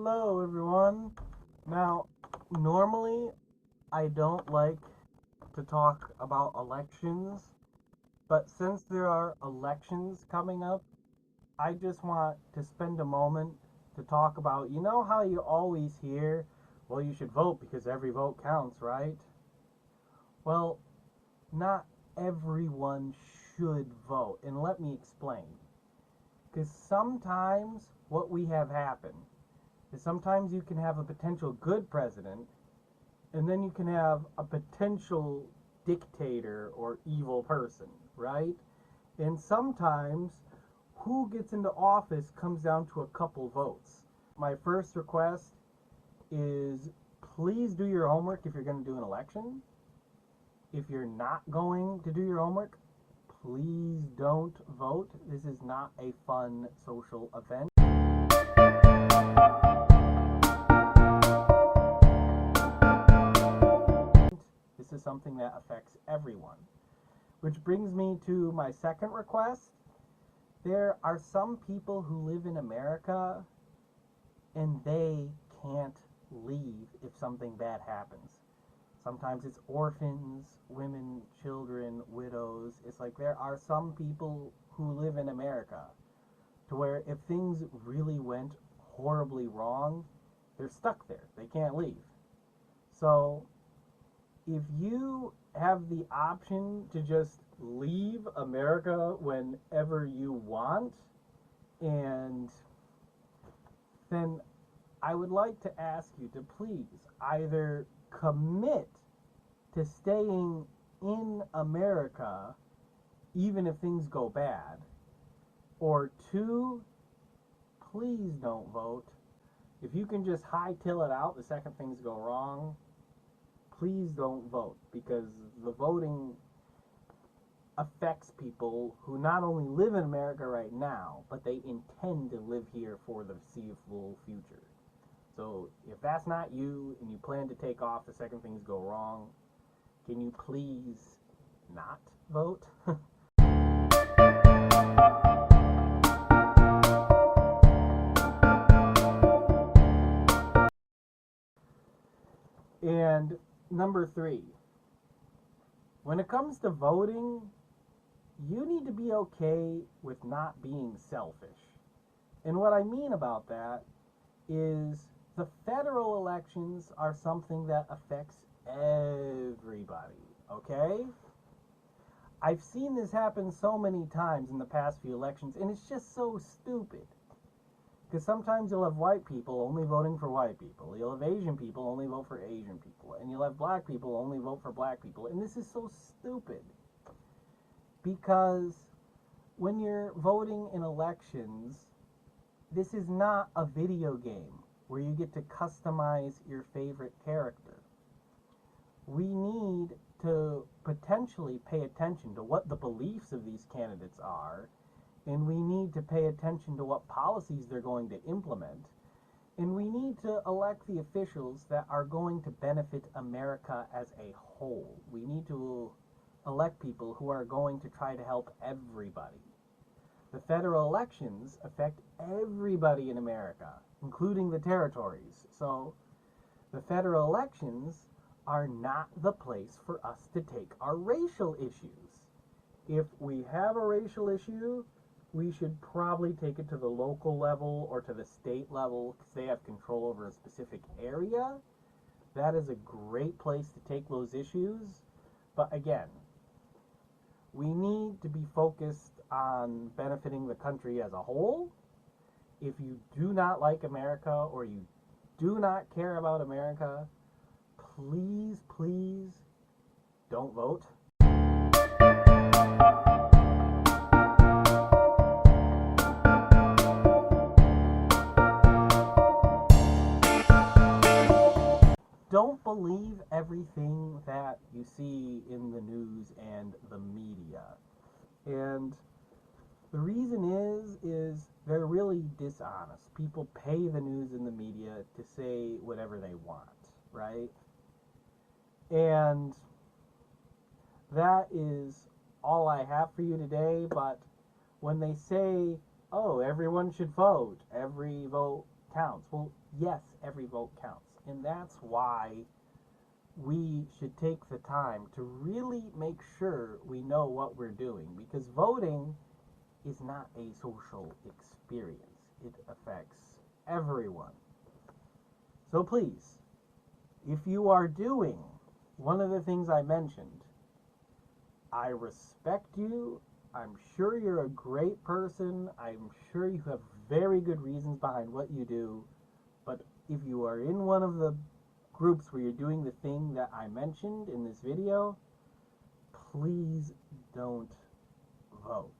Hello, everyone. Now, normally I don't like to talk about elections, but since there are elections coming up, I just want to spend a moment to talk about, you know how you always hear, well, you should vote because every vote counts, right? Well, not everyone should vote, and let me explain. Because sometimes what we have happen is sometimes you can have a potential good president, and then you can have a potential dictator or evil person, right? And sometimes who gets into office comes down to a couple votes. My first request is please do your homework if you're going to do an election. If you're not going to do your homework, please don't vote. This is not a fun social event. This is something that affects everyone. Which brings me to my second request. There are some people who live in America and they can't leave if something bad happens. Sometimes it's orphans, women, children, widows. It's like there are some people who live in America to where if things really went horribly wrong, they're stuck there. They can't leave. So if you have the option to just leave America whenever you want, and then I would like to ask you to please either commit to staying in America even if things go bad, or two, please don't vote. If you can just hightail it out the second things go wrong, please don't vote, because the voting affects people who not only live in America right now, but they intend to live here for the foreseeable future. So if that's not you and you plan to take off the second things go wrong, can you please not vote? And number three, when it comes to voting, you need to be okay with not being selfish. And what I mean about that is the federal elections are something that affects everybody, okay? I've seen this happen so many times in the past few elections, and it's just so stupid. Because sometimes you'll have white people only voting for white people. You'll have Asian people only vote for Asian people. And you'll have black people only vote for black people. And this is so stupid. Because when you're voting in elections, this is not a video game where you get to customize your favorite character. We need to potentially pay attention to what the beliefs of these candidates are, and we need to pay attention to what policies they're going to implement, and we need to elect the officials that are going to benefit America as a whole. We need to elect people who are going to try to help everybody. The federal elections affect everybody in America, including the territories. So the federal elections are not the place for us to take our racial issues. If we have a racial issue, we should probably take it to the local level or to the state level because they have control over a specific area. That is a great place to take those issues. But again, we need to be focused on benefiting the country as a whole. If you do not like America or you do not care about America, please, please don't vote. Don't believe everything that you see in the news and the media. And the reason is they're really dishonest. People pay the news and the media to say whatever they want, right? And that is all I have for you today. But when they say, oh, everyone should vote, every vote counts. Well, yes, every vote counts. And that's why we should take the time to really make sure we know what we're doing, because voting is not a social experience. It affects everyone. So please, if you are doing one of the things I mentioned, I respect you. I'm sure you're a great person. I'm sure you have very good reasons behind what you do. But if you are in one of the groups where you're doing the thing that I mentioned in this video, please don't vote.